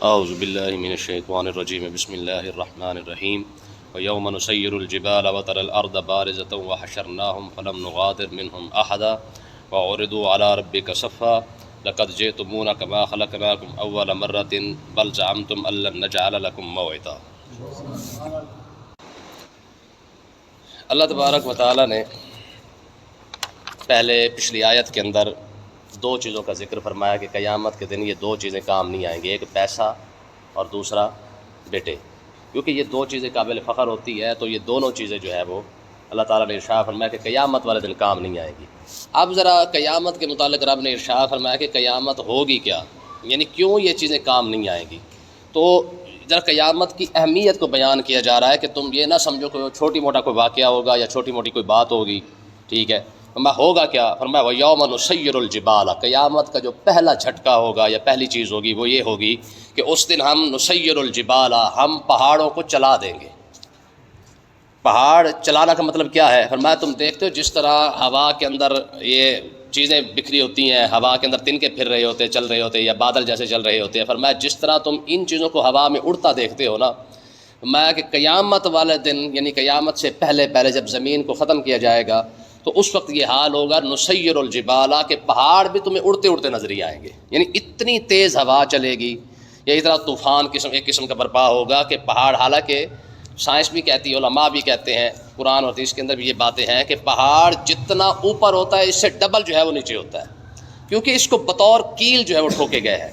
اعوذ باللہ من الشیطان الرجیم بسم اللہ الرحمن الرحیم ویوم نسیر الجبال وتری الارض بارزۃ وحشرناہم فلم نغادر منہم احدا وعرضوا علی ربک صفا لقد جئتمونا کما خلقناکم اول مرۃ بل زعمتم ان لن نجعل لکم موعدا۔ اللہ تبارک و تعالیٰ نے پہلے پچھلی آیت کے اندر دو چیزوں کا ذکر فرمایا کہ قیامت کے دن یہ دو چیزیں کام نہیں آئیں گی، ایک پیسہ اور دوسرا بیٹے، کیونکہ یہ دو چیزیں قابل فخر ہوتی ہے تو یہ دونوں چیزیں جو ہے وہ اللہ تعالیٰ نے ارشاد فرمایا کہ قیامت والے دن کام نہیں آئے گی۔ اب ذرا قیامت کے متعلق رب نے ارشاد فرمایا کہ قیامت ہوگی کیا، یعنی کیوں یہ چیزیں کام نہیں آئیں گی، تو ذرا قیامت کی اہمیت کو بیان کیا جا رہا ہے کہ تم یہ نہ سمجھو کہ چھوٹی موٹا کوئی واقعہ ہوگا یا چھوٹی موٹی کوئی بات ہوگی، ٹھیک ہے۔ فرمایا ہوگا کیا، فرمایا وَيَوْمَ نُسَيِّرُ الْجِبَالَ، قیامت کا جو پہلا جھٹکا ہوگا یا پہلی چیز ہوگی وہ یہ ہوگی کہ اس دن ہم نُسَيِّرُ الْجِبَالَ، ہم پہاڑوں کو چلا دیں گے۔ پہاڑ چلانا کا مطلب کیا ہے؟ فرمایا تم دیکھتے ہو جس طرح ہوا کے اندر یہ چیزیں بکھری ہوتی ہیں، ہوا کے اندر تنکے پھر رہے ہوتے ہیں، چل رہے ہوتے ہیں، یا بادل جیسے چل رہے ہوتے ہیں، فرمایا جس طرح تم ان چیزوں کو ہوا میں اڑتا دیکھتے ہو نا، فرمایا کہ قیامت والے دن یعنی قیامت سے پہلے جب زمین کو ختم کیا جائے گا تو اس وقت یہ حال ہوگا نسیر الجبال، کہ پہاڑ بھی تمہیں اڑتے اڑتے نظر ہی آئیں گے، یعنی اتنی تیز ہوا چلے گی، یا اس طرح طوفان ایک قسم کا برپا ہوگا کہ پہاڑ، حالانکہ سائنس بھی کہتی ہے، علماء بھی کہتے ہیں، قرآن اور حدیث کے اندر بھی یہ باتیں ہیں کہ پہاڑ جتنا اوپر ہوتا ہے اس سے ڈبل جو ہے وہ نیچے ہوتا ہے، کیونکہ اس کو بطور کیل جو ہے وہ ٹھوکے گئے ہیں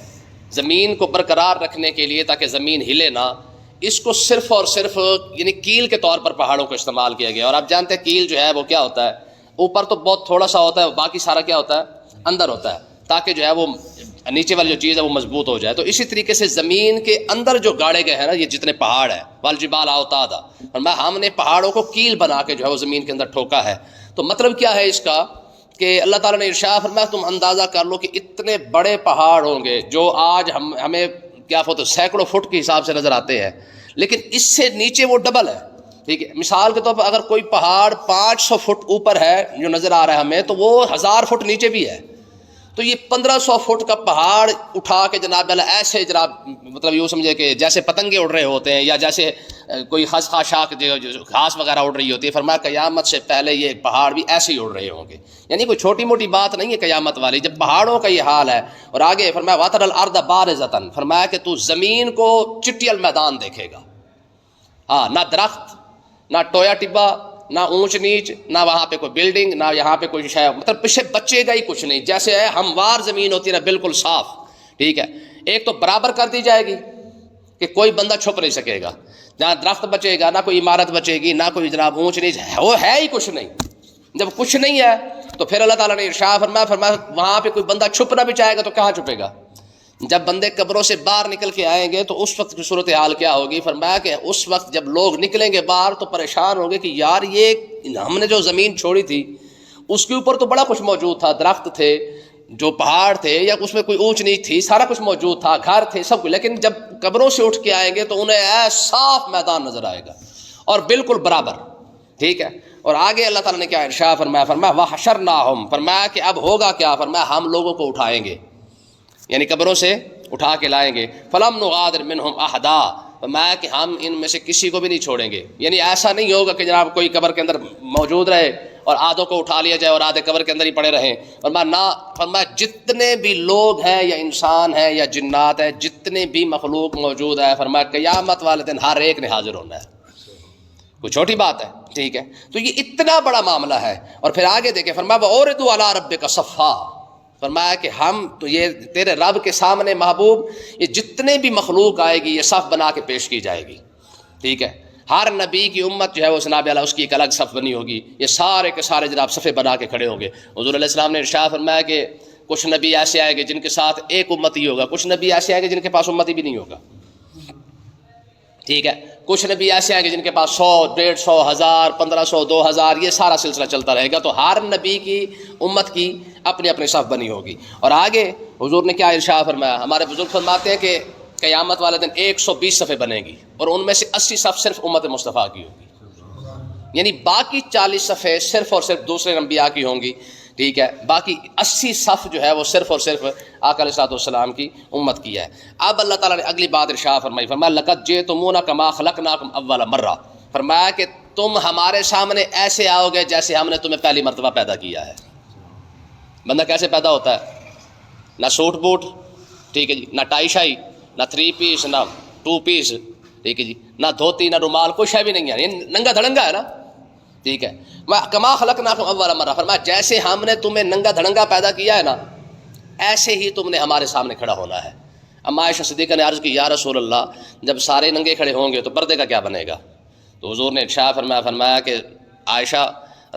زمین کو برقرار رکھنے کے لیے تاکہ زمین ہلے نہ، اس کو صرف اور صرف یعنی کیل کے طور پر پہاڑوں کو استعمال کیا گیا۔ اور آپ جانتے ہیں کیل جو ہے وہ کیا ہوتا ہے، اوپر تو بہت تھوڑا سا ہوتا ہے، باقی سارا کیا ہوتا ہے، اندر ہوتا ہے، تاکہ جو ہے وہ نیچے والی جو چیز ہے وہ مضبوط ہو جائے۔ تو اسی طریقے سے زمین کے اندر جو گاڑے گئے ہیں نا یہ جتنے پہاڑ ہیں، والجبال اوتادا، فرمایا ہم نے پہاڑوں کو کیل بنا کے جو ہے وہ زمین کے اندر ٹھوکا ہے۔ تو مطلب کیا ہے اس کا کہ اللہ تعالیٰ نے ارشاد فرمایا تم اندازہ کر لو کہ اتنے بڑے پہاڑ ہوں گے جو آج ہمیں کیا سینکڑوں فٹ کے حساب سے نظر آتے ہیں، لیکن اس سے نیچے وہ ڈبل ہے، ٹھیک ہے۔ مثال کے طور پر اگر کوئی پہاڑ 500 فٹ اوپر ہے جو نظر آ رہا ہے ہمیں، تو وہ 1000 فٹ نیچے بھی ہے، تو یہ 1500 فٹ کا پہاڑ اٹھا کے جناب ایسے جناب مطلب یوں سمجھے کہ جیسے پتنگے اڑ رہے ہوتے ہیں یا جیسے کوئی خاشاک جو گھاس وغیرہ اڑ رہی ہوتی ہے، فرمایا قیامت سے پہلے یہ پہاڑ بھی ایسے ہی اڑ رہے ہوں گے، یعنی کوئی چھوٹی موٹی بات نہیں ہے قیامت والی، جب پہاڑوں کا یہ حال ہے۔ اور آگے فرمایا وَتَرَى الْأَرْضَ بَارِزَةً، فرمایا کہ تو زمین کو چٹیل میدان دیکھے گا، ہاں، نہ درخت، نہ ٹویا ٹبا، نہ اونچ نیچ، نہ وہاں پہ کوئی بلڈنگ، نہ یہاں پہ کوئی شے، مطلب پیچھے بچے گا ہی کچھ نہیں، جیسے ہے ہموار زمین ہوتی ہے نا، بالکل صاف، ٹھیک ہے۔ ایک تو برابر کر دی جائے گی کہ کوئی بندہ چھپ نہیں سکے گا، جہاں درخت بچے گا، نہ کوئی عمارت بچے گی، نہ کوئی جناب اونچ نیچ، وہ ہے ہی کچھ نہیں۔ جب کچھ نہیں ہے تو پھر اللہ تعالیٰ نے ارشاد فرمایا وہاں پہ کوئی بندہ چھپنا بھی چاہے گا تو کہاں چھپے گا؟ جب بندے قبروں سے باہر نکل کے آئیں گے تو اس وقت کی صورتحال کیا ہوگی؟ فرمایا کہ اس وقت جب لوگ نکلیں گے باہر تو پریشان ہوں گے کہ یار یہ ہم نے جو زمین چھوڑی تھی اس کے اوپر تو بڑا کچھ موجود تھا، درخت تھے، جو پہاڑ تھے، یا اس میں کوئی اونچ نیچ تھی، سارا کچھ موجود تھا، گھر تھے، سب کچھ، لیکن جب قبروں سے اٹھ کے آئیں گے تو انہیں ایسا صاف میدان نظر آئے گا اور بالکل برابر، ٹھیک ہے۔ اور آگے اللہ تعالیٰ نے کیا ارشاد فرمایا؟ فرمایا وَحَشَرْنَاهُمْ، فرمایا کہ اب ہوگا کیا؟ فرمایا ہم لوگوں کو اٹھائیں گے، یعنی قبروں سے اٹھا کے لائیں گے۔ فَلَمْ نُغَادِرْ مِنْهُمْ أَحَدًا، فرمایا کہ ہم ان میں سے کسی کو بھی نہیں چھوڑیں گے، یعنی ایسا نہیں ہوگا کہ جناب کوئی قبر کے اندر موجود رہے اور آدھوں کو اٹھا لیا جائے اور آدھے قبر کے اندر ہی پڑے رہیں۔ فرمایا نہ، فرمایا جتنے بھی لوگ ہیں یا انسان ہیں یا جنات ہیں، جتنے بھی مخلوق موجود ہے، فرمایا قیامت والے دن ہر ایک نے حاضر ہونا ہے، کوئی چھوٹی بات ہے، ٹھیک ہے۔ تو یہ اتنا بڑا معاملہ ہے۔ اور پھر آگے دیکھیں، فرمایا وَعُرِضُوا عَلَىٰ رَبِّكَ صَفًّا، فرمایا کہ ہم تو یہ تیرے رب کے سامنے محبوب یہ جتنے بھی مخلوق آئے گی یہ صف بنا کے پیش کی جائے گی، ٹھیک ہے۔ ہر نبی کی امت جو ہے وہ جناب اللہ اس کی ایک الگ صف بنی ہوگی، یہ سارے کے سارے جناب صفے بنا کے کھڑے ہوں گے۔ حضور علیہ السلام نے ارشاد فرمایا کہ کچھ نبی ایسے آئے گے جن کے ساتھ ایک امتی ہوگا، کچھ نبی ایسے آئے گے جن کے پاس امتی بھی نہیں ہوگا، ٹھیک ہے۔ کچھ نبی ایسے آئیں گے جن کے پاس 100، 150، 1000، 1500، 2000، یہ سارا سلسلہ چلتا رہے گا۔ تو ہر نبی کی امت کی اپنی اپنی صف بنی ہوگی۔ اور آگے حضور نے کیا ارشاد فرمایا؟ ہمارے بزرگ فرماتے ہیں کہ قیامت والے دن 120 صفیں بنے گی اور ان میں سے 80 صف صرف امت مصطفیٰ کی ہوگی، یعنی باقی 40 صفیں صرف اور صرف دوسرے انبیاء کی ہوں گی، ٹھیک ہے. باقی 80 صف جو ہے وہ صرف اور صرف آقا علیہ السلام کی امت کی ہے. اب اللہ تعالیٰ نے اگلی بات ارشاد فرمائی، فرمایا لقد جئتمونا کما خلقناکم اول مرہ، فرمایا کہ تم ہمارے سامنے ایسے آؤ گے جیسے ہم نے تمہیں پہلی مرتبہ پیدا کیا ہے. بندہ کیسے پیدا ہوتا ہے؟ نہ سوٹ بوٹ، ٹھیک ہے جی، نہ ٹائی شائی، نہ 3 پیس، نہ 2 پیس، ٹھیک ہے جی، نہ دھوتی، نہ رومال، کچھ ہے بھی نہیں ہے، یہ ننگا دھڑنگا ہے نا. ٹھیک ہے، کما خلقناکم اول مرہ، فرمایا جیسے ہم نے تمہیں ننگا دھڑنگا پیدا کیا ہے نا، ایسے ہی تم نے ہمارے سامنے کھڑا ہونا ہے. اما عائشہ صدیقہ نے عرض کی یا رسول اللہ جب سارے ننگے کھڑے ہوں گے تو پردے کا کیا بنے گا؟ تو حضور نے ارشاد فرمایا کہ عائشہ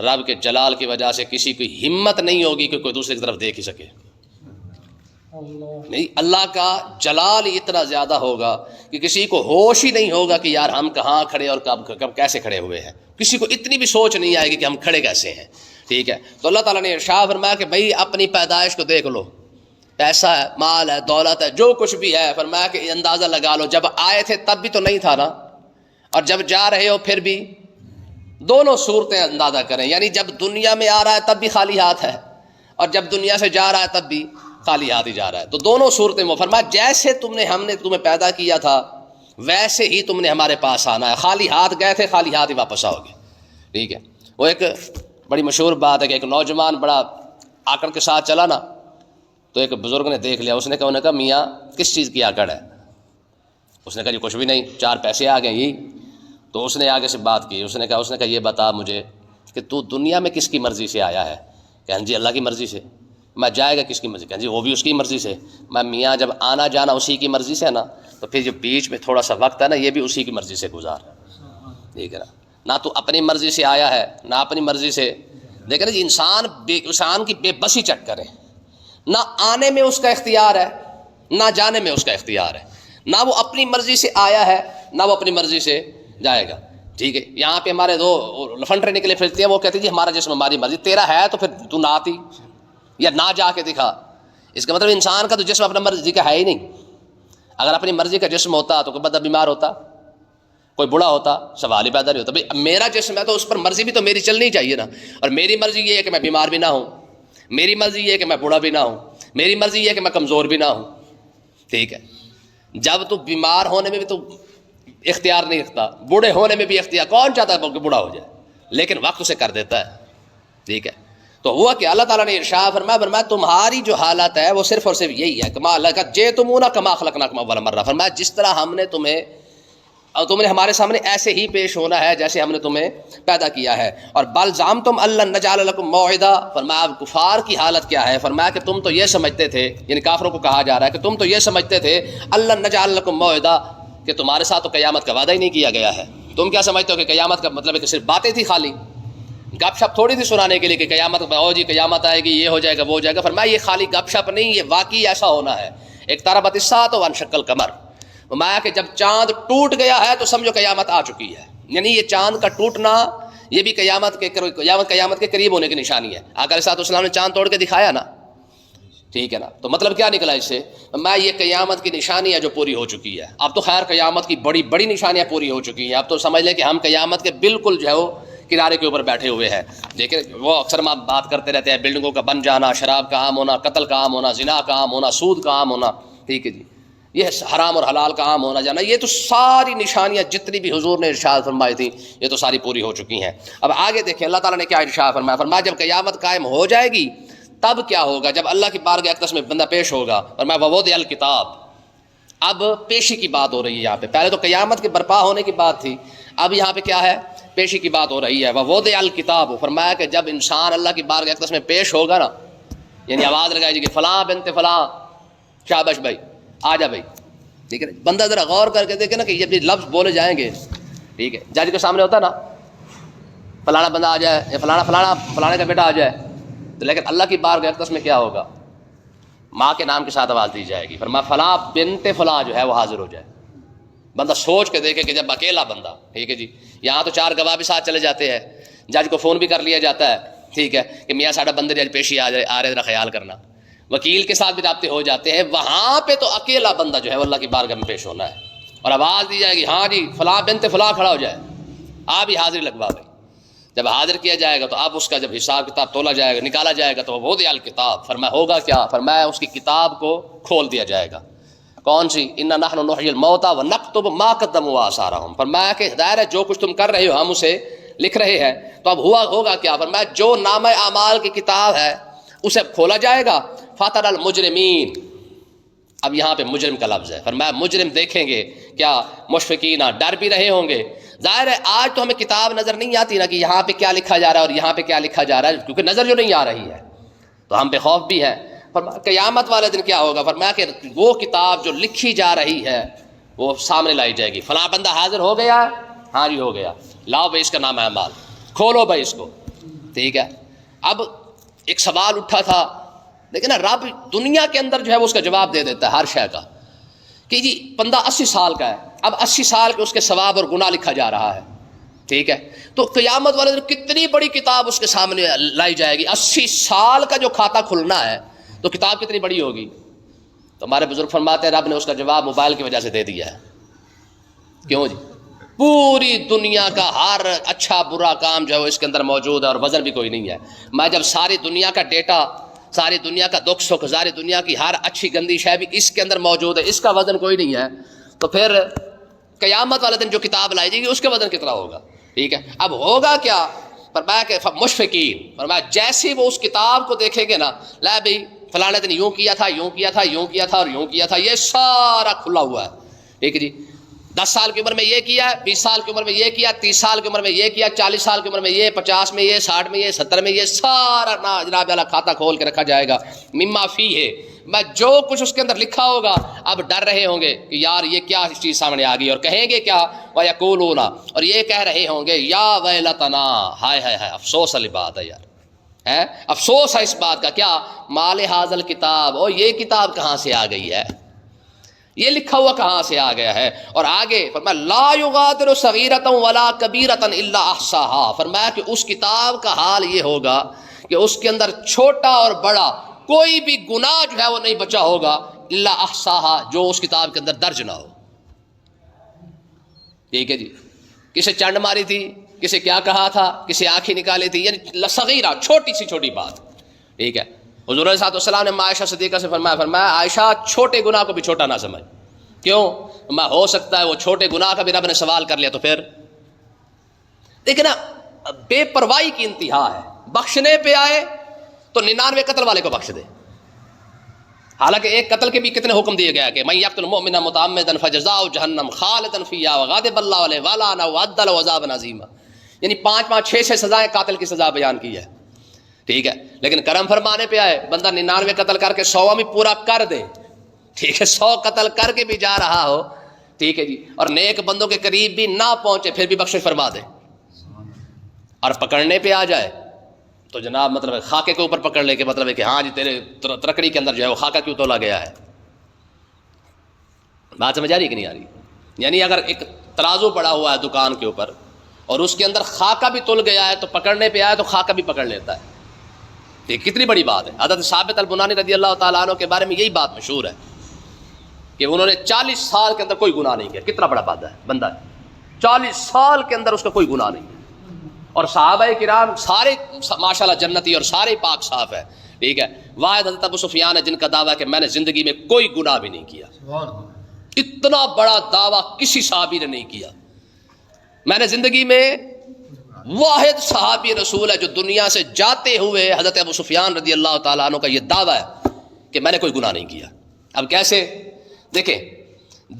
رب کے جلال کی وجہ سے کسی کی ہمت نہیں ہوگی کہ کوئی دوسرے کی طرف دیکھ ہی سکے. نہیں، اللہ کا جلال اتنا زیادہ ہوگا کہ کسی کو ہوش ہی نہیں ہوگا کہ یار ہم کہاں کھڑے اور کب کیسے کھڑے ہوئے ہیں. کسی کو اتنی بھی سوچ نہیں آئے گی کہ ہم کھڑے کیسے ہیں. ٹھیک ہے، تو اللہ تعالیٰ نے ارشاد فرمایا کہ بھائی اپنی پیدائش کو دیکھ لو، پیسہ ہے، مال ہے، دولت ہے، جو کچھ بھی ہے، فرمایا کہ اندازہ لگا لو جب آئے تھے تب بھی تو نہیں تھا نا، اور جب جا رہے ہو پھر بھی. دونوں صورتیں اندازہ کریں، یعنی جب دنیا میں آ رہا ہے تب بھی خالی ہاتھ ہے، اور جب دنیا سے جا رہا ہے تب بھی خالی ہاتھ ہی جا رہا ہے. تو دونوں صورتیں وہ فرمایا جیسے ہم نے تمہیں پیدا کیا تھا ویسے ہی تم نے ہمارے پاس آنا ہے. خالی ہاتھ گئے تھے، خالی ہاتھ ہی واپس آؤ گے. ٹھیک ہے، وہ ایک بڑی مشہور بات ہے کہ ایک نوجوان بڑا آکڑ کے ساتھ چلا نا، تو ایک بزرگ نے دیکھ لیا، اس نے کہا میاں کس چیز کی آکڑ ہے؟ اس نے کہا جی کچھ بھی نہیں، 4 پیسے آ گئے یہی. تو اس نے آگے سے بات کی، اس نے کہا یہ بتا مجھے کہ تو دنیا میں کس کی مرضی سے آیا ہے؟ کہ جی اللہ کی مرضی سے. میں جائے گا کس کی مرضی؟ کہ جی وہ بھی اس کی مرضی سے. میں میاں جب آنا جانا اسی کی مرضی سے ہے نا، تو پھر جو بیچ میں تھوڑا سا وقت ہے نا یہ بھی اسی کی مرضی سے گزار. ٹھیک ہے نا، نہ تو اپنی مرضی سے آیا ہے نہ اپنی مرضی سے. لیکن جی انسان کی بے بسی چیک کریں، نہ آنے میں اس کا اختیار ہے نہ جانے میں اس کا اختیار ہے، نہ وہ اپنی مرضی سے آیا ہے نہ وہ اپنی مرضی سے جائے گا. ٹھیک ہے، یہاں پہ ہمارے 2 لفنڈرے نکلے پھرتے ہیں، وہ کہتے ہیں جی ہمارا جسم ہماری مرضی. تیرا ہے تو پھر تو نہ آتی یا نہ جا کے دکھا. اس کا مطلب انسان کا تو جسم اپنا مرضی کا ہے ہی نہیں. اگر اپنی مرضی کا جسم ہوتا تو کوئی بندہ بیمار ہوتا، کوئی بڑا ہوتا، سوال ہی پیدا نہیں ہوتا. بھائی میرا جسم ہے تو اس پر مرضی بھی تو میری چلنی چاہیے نا. اور میری مرضی یہ ہے کہ میں بیمار بھی نہ ہوں، میری مرضی یہ ہے کہ میں بوڑھا بھی نہ ہوں، میری مرضی یہ ہے کہ میں کمزور بھی نہ ہوں. ٹھیک ہے، جب تو بیمار ہونے میں بھی تو اختیار نہیں رکھتا، بوڑھے ہونے میں بھی اختیار، کون چاہتا ہے کہ بوڑھا ہو جائے؟ لیکن وقت اسے کر دیتا ہے. ٹھیک ہے، تو ہوا کہ اللہ تعالیٰ نے ارشاد فرمایا تمہاری جو حالت ہے وہ صرف اور صرف یہی ہے، کما جئتمونا کما خلقناکم اول مرہ. فرمایا جس طرح ہم نے تم نے ہمارے سامنے ایسے ہی پیش ہونا ہے جیسے ہم نے تمہیں پیدا کیا ہے. اور بل زعمتم اللہ نجعل لکم موعدا، فرمایا کفار کی حالت کیا ہے؟ فرمایا کہ تم تو یہ سمجھتے تھے، یعنی کافروں کو کہا جا رہا ہے کہ تم تو یہ سمجھتے تھے اللہ نجعل لکم موعدا کہ تمہارے ساتھ تو قیامت کا وعدہ ہی نہیں کیا گیا ہے. تم کیا سمجھتے ہو کہ قیامت کا مطلب ہے کہ صرف باتیں تھی، خالی گپ شپ تھوڑی تھی سنانے کے لیے کہ قیامت جی قیامت آئے گی، یہ ہو جائے گا وہ ہو جائے گا. فرمایا یہ خالی گپ شپ نہیں، یہ واقعی ایسا ہونا ہے. ایک اقتربت الساعۃ وانشق القمر، فرمایا کہ جب چاند ٹوٹ گیا ہے تو سمجھو قیامت آ چکی ہے. یعنی یہ چاند کا ٹوٹنا یہ بھی قیامت کے قریب ہونے کی نشانی ہے. آقا علیہ السلام نے چاند توڑ کے دکھایا نا. ٹھیک ہے نا، تو مطلب کیا نکلا اس سے؟ میں یہ قیامت کی نشانیاں جو پوری ہو چکی ہے. اب تو خیر قیامت کی بڑی بڑی نشانیاں پوری ہو چکی ہیں. اب تو سمجھ لیں کہ ہم قیامت کے بالکل جو ہے وہ کنارے کے اوپر بیٹھے ہوئے ہیں. لیکن وہ اکثر ہم بات کرتے رہتے ہیں بلڈنگوں کا بن جانا، شراب کا عام ہونا، قتل کا عام ہونا، زنا کا عام ہونا، سود کا عام ہونا. ٹھیک ہے جی، یہ حرام اور حلال کا عام ہونا جانا، یہ تو ساری نشانیاں جتنی بھی حضور نے ارشاد فرمائی تھیں یہ تو ساری پوری ہو چکی ہیں. اب آگے دیکھیں اللہ تعالیٰ نے کیا ارشاد فرمایا. فرمایا جب قیامت قائم ہو جائے گی تب کیا ہوگا؟ جب اللہ کی بارگاہ اقدس میں بندہ پیش ہوگا. فرمایا ووضع الکتاب، اب پیشی کی بات ہو رہی ہے یہاں پہ. پہلے تو قیامت کے برپا ہونے کی بات تھی، اب یہاں پہ کیا ہے؟ پیشی کی بات ہو رہی ہے. ووضع الکتاب، فرمایا کہ جب انسان اللہ کی بارگاہ اقدس میں پیش ہوگا نا، یعنی آواز لگائی جائے گی فلاں بنت فلاں، شابش بھائی آ جا بھائی. ٹھیک ہے، بندہ ذرا غور کر کے دیکھے نا کہ یہ لفظ بولے جائیں گے. ٹھیک ہے، جج کے سامنے ہوتا نا فلانا بندہ آ جائے یا فلانے کا بیٹا آ جائے، تو لیکن اللہ کی بارگاہ اقدس میں کیا ہوگا؟ ماں کے نام کے ساتھ آواز دی جائے گی. فرمایا فلاں بنت فلاں جو ہے وہ حاضر ہو جائے. بندہ سوچ کے دیکھے کہ جب اکیلا بندہ، ٹھیک ہے جی، یہاں تو 4 گواہ بھی ساتھ چلے جاتے ہیں، جج کو فون بھی کر لیا جاتا ہے، ٹھیک ہے، کہ میاں ساڈا بندے جج پیشی آ رہے ذرا خیال کرنا. وکیل کے ساتھ بھی رابطے ہو جاتے ہیں. وہاں پہ تو اکیلا بندہ جو ہے وہ اللہ کی بارگاہ میں پیش ہونا ہے اور آواز دی جائے گی ہاں جی فلاں بنت فلاں کھڑا ہو جائے، آپ ہی حاضری لگوا بھائی. جب حاضر کیا جائے گا تو اب اس کا جب حساب کتاب تولا جائے گا، نکالا جائے گا، تو وہ وضع الکتاب، فرمایا ہوگا کیا؟ فرمایا اس کی کتاب کو کھول دیا جائے گا۔ کون سی؟ انا نحن نحیی الموتى ونکتب ما قدموا وآثارهم، فرمایا کہ ظاہر ہے جو کچھ تم کر رہے ہو ہم اسے لکھ رہے ہیں، تو اب ہوگا کیا؟ فرمایا جو نامہ اعمال کی کتاب ہے اسے کھولا جائے گا، فتری المجرمین، اب یہاں پہ مجرم کا لفظ ہے، فرمایا مجرم دیکھیں گے کیا؟ مشفقین، ڈر بھی رہے ہوں گے۔ ظاہر ہے آج تو ہمیں کتاب نظر نہیں آتی نا کہ یہاں پہ کیا لکھا جا رہا ہے اور یہاں پہ کیا لکھا جا رہا ہے، کیونکہ نظر جو نہیں آ رہی ہے تو ہم پہ خوف بھی ہے۔ فرمایا قیامت والے دن کیا ہوگا؟ فرمایا کہ وہ کتاب جو لکھی جا رہی ہے وہ سامنے لائی جائے گی، فلاں بندہ حاضر ہو گیا، ہاں جی ہو گیا، لاؤ بھائی اس کا نام اعمال، کھولو بھائی اس کو، ٹھیک ہے۔ اب ایک سوال اٹھا تھا، لیکن نا رب دنیا کے اندر جو ہے وہ اس کا جواب دے دیتا ہے ہر شے کا، کہ جی بندہ 80 سال کا ہے، اب 80 سال کے اس کے ثواب اور گناہ لکھا جا رہا ہے، ٹھیک ہے۔ تو قیامت والے دن کتنی بڑی کتاب اس کے سامنے لائی جائے گی، 80 سال کا جو کھاتا کھلنا ہے تو کتاب کتنی بڑی ہوگی؟ تو ہمارے بزرگ فرماتے ہیں رب نے اس کا جواب موبائل کی وجہ سے دے دیا ہے۔ کیوں جی؟ پوری دنیا کا ہر اچھا برا کام جو ہے وہ اس کے اندر موجود ہے اور وزن بھی کوئی نہیں ہے۔ میں جب ساری دنیا کا ڈیٹا، ساری دنیا کا دکھ سکھ، ساری دنیا کی ہر اچھی گندی شے بھی اس کے اندر موجود ہے، اس کا وزن کوئی نہیں ہے، تو پھر قیامت والے دن جو کتاب لائی جائے گی اس کا وزن کتنا ہوگا؟ ٹھیک ہے۔ اب ہوگا کیا؟ فرمایا کہ مشفقین، فرمایا جیسے وہ اس کتاب کو دیکھیں گے نا، لا بھائی فلانے دن یوں کیا تھا، یوں کیا تھا، یوں کیا تھا اور یوں کیا تھا، یہ سارا کھلا ہوا ہے، ٹھیک ہے جی۔ 10 سال کی عمر میں یہ کیا، 20 سال کی عمر میں یہ کیا، 30 سال کی عمر میں یہ کیا، 40 سال کی عمر میں یہ، 50 میں یہ، 60 میں یہ، 70 میں یہ، سارا نا جناب والا کھاتا کھول کے رکھا جائے گا، مما فی ہے، میں جو کچھ اس کے اندر لکھا ہوگا۔ اب ڈر رہے ہوں گے کہ یار یہ کیا چیز سامنے آ گئی، اور کہیں گے کیا؟ وَيَقُولُونَ، اور یہ کہہ رہے ہوں گے یا ویلتنا، ہائے ہائے ہائے، افسوس والی بات ہے یار، ہے افسوس ہے اس بات کا، کیا؟ مال حاضل کتاب، اور یہ کتاب کہاں سے آ گئی ہے، یہ لکھا ہوا کہاں سے آ گیا ہے؟ اور آگے فرمایا لا یغادر صغیرۃ ولا کبیرۃ الا احصاها، فرمایا کہ اس کتاب کا حال یہ ہوگا کہ اس کے اندر چھوٹا اور بڑا کوئی بھی گناہ جو ہے وہ نہیں بچا ہوگا، الا احصاها، جو اس کتاب کے اندر درج نہ ہو، ٹھیک ہے جی۔ کسے چنڈ ماری تھی، کسے کیا کہا تھا، کسے آنکھیں نکالی تھی، یعنی صغیرہ، چھوٹی سی چھوٹی بات، ٹھیک ہے۔ حضور علیہ السلام نے عائشہ صدیقہ سے فرمایا عائشہ چھوٹے گناہ کو بھی چھوٹا نہ سمجھ، کیوں؟ ہو سکتا ہے وہ چھوٹے گناہ کا بھی رب نے سوال کر لیا تو پھر دیکھیں نا، بے پرواہی کی انتہا ہے، بخشنے پہ آئے تو 99 قتل والے کو بخش دے، حالانکہ ایک قتل کے بھی کتنے حکم دیے گیا کہ من یقتل مؤمنا متعمدا فجزاؤ جہنم خالدا فیہا وغضب اللہ علیہ ولعنہ وعد له عذابا عظیما، یعنی 5 6 سزائیں قاتل کی سزا بیان کی ہے، ٹھیک ہے۔ لیکن کرم فرمانے پہ آئے بندہ 99 قتل کر کے 100واں بھی پورا کر دے، ٹھیک ہے، 100 قتل کر کے بھی جا رہا ہو، ٹھیک ہے جی، اور نیک بندوں کے قریب بھی نہ پہنچے پھر بھی بخشش فرما دے، اور پکڑنے پہ آ جائے تو جناب مطلب خاکے کے اوپر پکڑ لے کے مطلب ہے کہ ہاں جی تیرے ترکڑی کے اندر جو ہے وہ خاکہ کیوں تولا گیا ہے۔ بات سمجھ آ رہی کہ نہیں آ رہی؟ یعنی اگر ایک ترازو پڑا ہوا ہے دکان کے اوپر اور اس کے اندر خاکہ بھی تل گیا ہے تو پکڑنے پہ آئے تو خاکہ بھی پکڑ لیتا ہے، یہ کتنی بڑی بات ہے۔ حضرت ثابت البنانی رضی اللہ تعالیٰ عنہ کے بارے میں یہی بات مشہور ہے کہ انہوں نے 40 سال کے اندر کوئی گناہ نہیں کیا، کتنا بڑا بندہ ہے، 40 سال کے اندر اس کا کوئی گناہ نہیں ہے، اور صحابہ کرام سارے ماشاءاللہ جنتی اور سارے پاک صاف ہے، ٹھیک ہے۔ واحد حضرت ابو سفیان ہے جن کا دعویٰ ہے کہ میں نے زندگی میں کوئی گناہ بھی نہیں کیا، اتنا بڑا دعویٰ کسی صحابی نے نہیں کیا۔ میں نے زندگی میں واحد صحابی رسول ہے جو دنیا سے جاتے ہوئے حضرت ابو سفیان رضی اللہ تعالیٰ عنہ کا یہ دعویٰ ہے کہ میں نے کوئی گناہ نہیں کیا۔ اب کیسے؟ دیکھیں،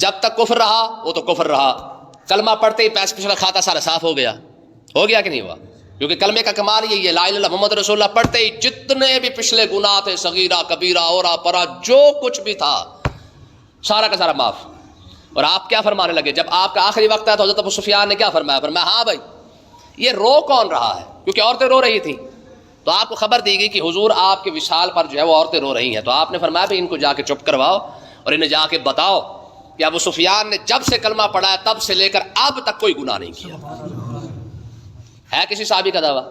جب تک کفر رہا وہ تو کفر رہا، کلمہ پڑھتے ہی پچھلا کھاتا سارا صاف ہو گیا کہ نہیں ہوا؟ کیونکہ کلمے کا کمال یہی ہے، لا الہ الا اللہ محمد رسول اللہ پڑھتے ہی جتنے بھی پچھلے گناہ تھے، صغیرہ کبیرہ اورا پرا جو کچھ بھی تھا سارا کا سارا معاف۔ اور آپ کیا فرمانے لگے جب آپ کا آخری وقت آیا تو حضرت ابو سفیان نے کیا فرمایا ہاں بھائی یہ رو کون رہا ہے، کیونکہ عورتیں رو رہی تھیں، تو آپ کو خبر دی گئی کہ حضور آپ کے وصال پر جو ہے وہ عورتیں رو رہی ہیں، تو آپ نے فرمایا ان کو جا کے چپ کرواؤ اور انہیں جا کے بتاؤ کہ ابو سفیان نے جب سے کلمہ پڑھا ہے تب سے لے کر اب تک کوئی گناہ نہیں کیا۔ ہے کسی صحابی کا دعویٰ؟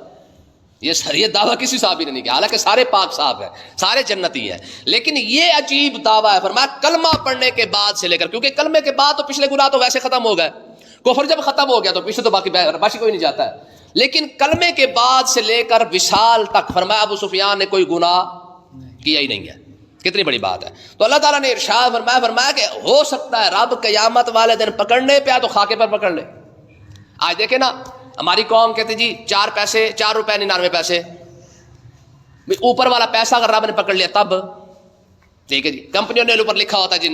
یہ دعویٰ کسی صحابی نے نہیں کیا، حالانکہ سارے پاک صاحب ہیں، سارے جنتی ہیں، لیکن یہ عجیب دعویٰ ہے، فرمایا کلمہ پڑھنے کے بعد سے لے کر، کیونکہ کلمے کے بعد تو پچھلے گناہ تو ویسے ختم ہو گئے، کفر جب ختم ہو گیا تو پیچھے تو باقی کوئی نہیں جاتا ہے، لیکن کلمے کے بعد سے لے کر وصال تک فرمایا ابو سفیان نے کوئی گناہ کیا ہی نہیں ہے. کتنی بڑی بات ہے. تو اللہ تعالیٰ نے ارشاد فرمایا کہ ہو سکتا ہے رب قیامت والے دن پکڑنے پہ تو خاکے پر پکڑ لے. آج دیکھیں نا ہماری قوم کہتے جی 4 روپے 99 پیسے, اوپر والا پیسہ اگر رب نے پکڑ لیا تب ٹھیک ہے جی. کمپنیوں نے اوپر لکھا ہوتا ہے جی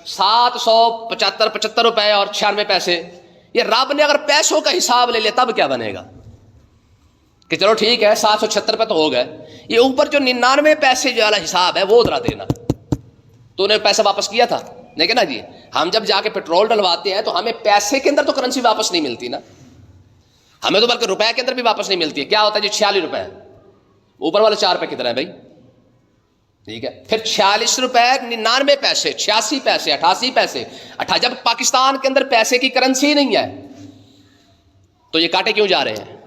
775 روپے اور 96 پیسے. یہ رب نے اگر پیسوں کا حساب لے لیا تب کیا بنے گا کہ چلو ٹھیک ہے 776 روپے تو ہو گئے, یہ اوپر جو 99 پیسے جو والا حساب ہے وہ ذرا دینا. تو نے پیسہ واپس کیا تھا دیکھیں نا جی, ہم جب جا کے پیٹرول ڈلواتے ہیں تو ہمیں پیسے کے اندر تو کرنسی واپس نہیں ملتی نا, ہمیں تو بلکہ روپے کے اندر بھی واپس نہیں ملتی ہے. کیا ہوتا ہے جی 46 روپے, اوپر والے 4 روپے کتنا ہے بھائی, ٹھیک ہے. پھر 46 روپے 99 پیسے 86 پیسے 88 پیسے. جب پاکستان کے اندر پیسے کی کرنسی نہیں ہے تو یہ کاٹے کیوں جا رہے ہیں؟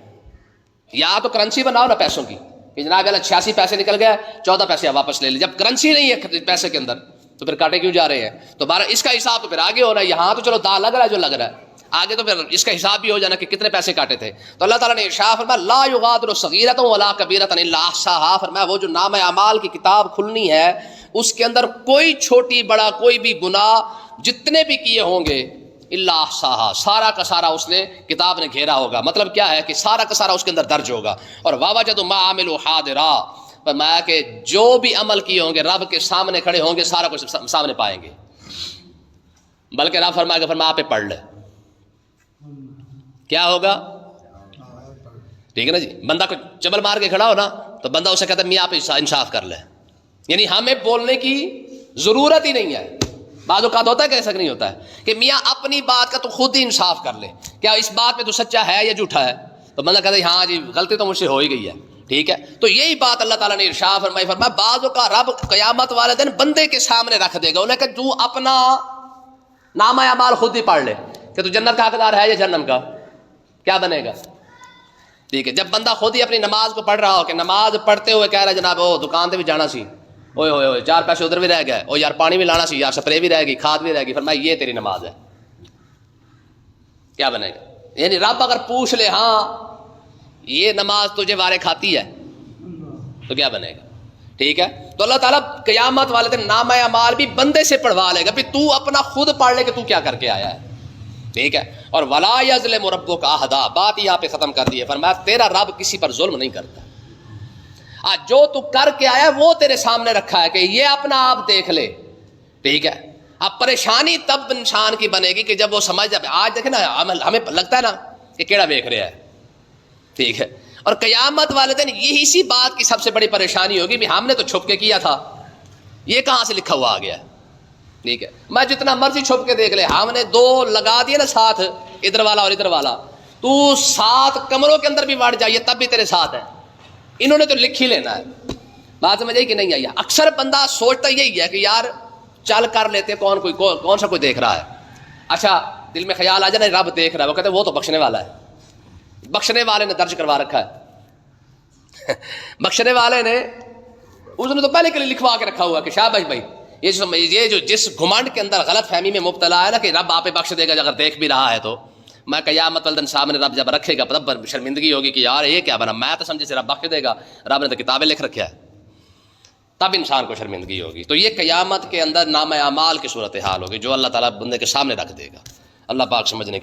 یا تو کرنسی بناؤ نا پیسوں کی کہ جناب 86 پیسے نکل گیا 14 پیسے واپس لے لیں. جب کرنسی نہیں ہے پیسے کے اندر تو پھر کاٹے کیوں جا رہے ہیں؟ تو بارہ اس کا حساب تو پھر آگے ہو رہا ہے. یہاں تو چلو دا لگ رہا ہے جو لگ رہا ہے, آگے تو پھر اس کا حساب بھی ہو جانا کہ کتنے پیسے کاٹے تھے. تو اللہ تعالیٰ نے ارشاد فرمایا لا یغادر صغیرۃ ولا کبیرۃ الا احصاها, فرمایا وہ جو نام اعمال کی کتاب کھلنی ہے اس کے اندر کوئی چھوٹی بڑا کوئی بھی گناہ جتنے بھی کیے ہوں گے الا احصاها, سارا کا سارا اس نے کتاب نے گھیرا ہوگا. مطلب کیا ہے کہ سارا کا سارا اس کے اندر درج ہوگا. اور ووجدوا ما عملوا حاضرا, فرمایا کہ جو بھی عمل کیے ہوں گے رب کے سامنے کھڑے ہوں گے سارا کچھ سامنے پائیں گے. بلکہ رب فرمایا کہ فرمایا آپ پہ پڑھ لے کیا ہوگا, ٹھیک ہے نا جی. بندہ کو چبل مار کے کھڑا ہو نا تو بندہ اسے کہتا ہے میاں آپ انصاف کر لے, یعنی ہمیں بولنے کی ضرورت ہی نہیں ہے. بعض اوقات ہوتا ہے کہ ایسا نہیں ہوتا ہے کہ میاں اپنی بات کا تو خود ہی انصاف کر لے, کیا اس بات میں تو سچا ہے یا جھوٹا ہے؟ تو بندہ کہتا ہے ہاں جی غلطی تو مجھ سے ہو ہی گئی ہے, ٹھیک ہے. تو یہی بات اللہ تعالیٰ نے ارشاد فرمایا بعضوں کا رب قیامت والے دن بندے کے سامنے رکھ دے گا, انہیں کہ تو اپنا نام اعمال خود ہی پڑھ لے کہ تو جنت کا حقدار ہے یا جہنم کا, کیا بنے گا؟ ٹھیک ہے. جب بندہ خود ہی اپنی نماز کو پڑھ رہا ہو کہ نماز پڑھتے ہوئے کہہ رہا ہے جناب وہ دکان تے بھی جانا سی, اوئے ہوئے ہوئے 4 پیسے ادھر بھی رہ گئے, او یار پانی بھی لانا سی, یار سپرے بھی رہ گئی, کھاد بھی رہ گئی, فرمایا یہ تیری نماز ہے, کیا بنے گا؟ یعنی رب اگر پوچھ لے ہاں یہ نماز تجھے وارے کھاتی ہے تو کیا بنے گا, ٹھیک ہے. تو اللہ تعالیٰ قیامت والے دن نام اعمال بھی بندے سے پڑھوا لے گا, پھر تو اپنا خود پڑھ لے کہ تو کیا کر کے آیا ہے, ٹھیک ہے. اور ولا یظلم ربک احدا, بات یہاں پہ ختم کر دی ہے. فرمایا تیرا رب کسی پر ظلم نہیں کرتا. آج جو تو کر کے آیا وہ تیرے سامنے رکھا ہے کہ یہ اپنا آپ دیکھ لے, ٹھیک ہے. اب پریشانی تب انسان کی بنے گی کہ جب وہ سمجھ جائے. آج دیکھیں نا ہمیں لگتا ہے نا کہ کیڑا دیکھ رہا ہے, ٹھیک ہے. اور قیامت والے دن یہی اسی بات کی سب سے بڑی پریشانی ہوگی بھی ہم نے تو چھپ کے کیا تھا, یہ کہاں سے لکھا ہوا آ گیا, ٹھیک ہے. میں جتنا مرضی چھپ کے دیکھ لے, ہم نے 2 لگا دیے نا ساتھ, ادھر والا اور ادھر والا, تو 7 کمروں کے اندر بھی بڑھ جائیے تب بھی تیرے ساتھ ہے. انہوں نے تو لکھ ہی لینا ہے. بات سمجھ آئی کہ نہیں آئی؟ اکثر بندہ سوچتا یہی ہے کہ یار چل کر لیتے, کون سا کوئی دیکھ رہا ہے. اچھا دل میں خیال آ جائے نا رب دیکھ رہا ہے, وہ کہتے ہیں وہ تو بخشنے والا ہے, بخشنے والے نے درج کروا رکھا ہے بخشنے والے نے اس نے تو پہلے کے لیے لکھوا کے رکھا ہوا کہ شاباش بھائی یہ جو جس گھمنڈ کے اندر غلط فہمی میں مبتلا ہے نا کہ رب آپ بخش دے گا اگر دیکھ بھی رہا ہے, تو میں قیامت والے دن سامنے رب جب رکھے گا تب شرمندگی ہوگی کہ یار یہ کیا بنا, میں تو سمجھے سے رب بخش دے گا, رب نے تو کتابیں لکھ رکھا ہے, تب انسان کو شرمندگی ہوگی. تو یہ قیامت کے اندر نام اعمال کی صورت حال ہوگی جو اللہ تعالیٰ بندے کے سامنے رکھ دے گا. اللہ پاک سمجھنے کی